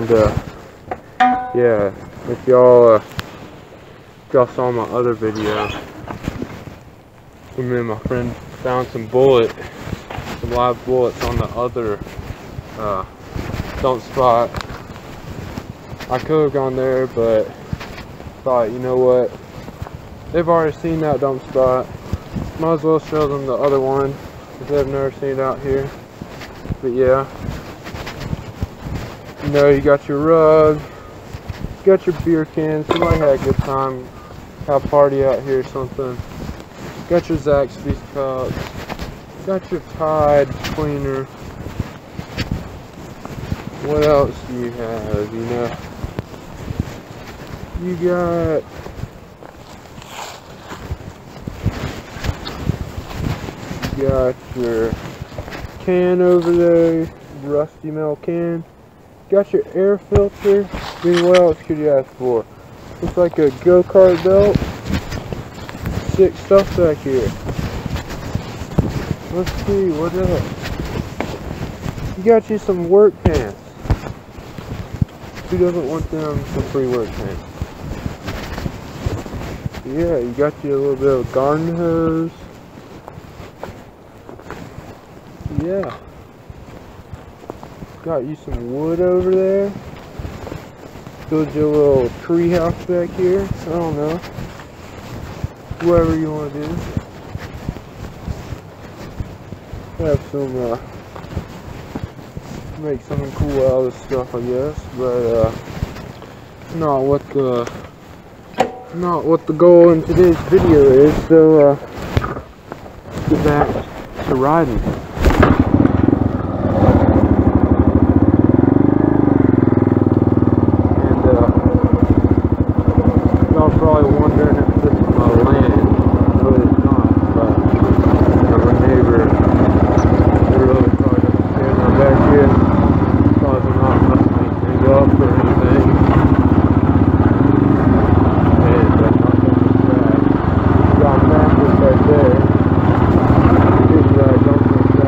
And yeah, if y'all saw my other video, me and my friend found some live bullets on the other dump spot. I could have gone there, but thought, you know what, they've already seen that dump spot, might as well show them the other one if they've never seen it out here. But yeah, you know, you got your rug, you got your beer cans. Somebody had a good time, have a party out here or something. Got your Zaxby's cups, got your Tide cleaner. What else do you have? You know, you got your can over there, rusty metal can. Got your air filter. I mean, what else could you ask for? Looks like a go-kart belt. Sick stuff back here. Let's see, what else? You got you some work pants. Who doesn't want them some free work pants? Yeah, you got you a little bit of garden hose. Yeah. Got you some wood over there. Build you a little tree house back here. I don't know. Whatever you want to do. Have some, make something cool out of this stuff, I guess. But, not what the goal in today's video is. So, let's get back to riding. Probably wondering if this is my land, but it's not. But you know, my neighbor, they really probably doesn't stand my back here. Probably not messing anything up or anything. And that's not going to track. Got backwards right there. Big guy dumping trash.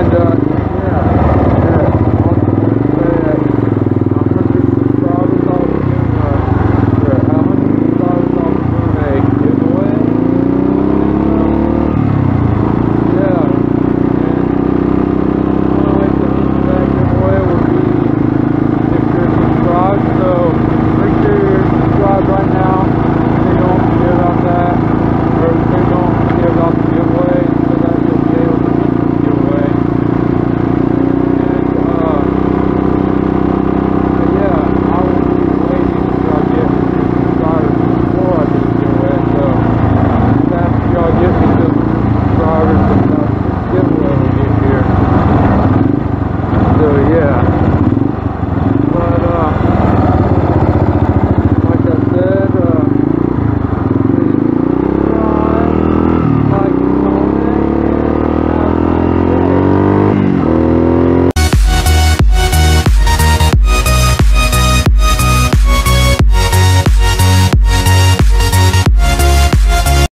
And yeah, yeah, also want to say that 100 subscribers off of doing we're at 100 subscribers off of doing a giveaway. Yeah, and the only way to enter that giveaway will be if you're subscribed. So make sure you're subscribed right now. They don't forget about that, or they don't forget about the giveaway, so that you'll be able to enter the giveaway. And yeah, I will be waiting until I get 100 subscribers before I do the giveaway. So after y'all get me to 100 subscribers, the giveaway will get here. So yeah.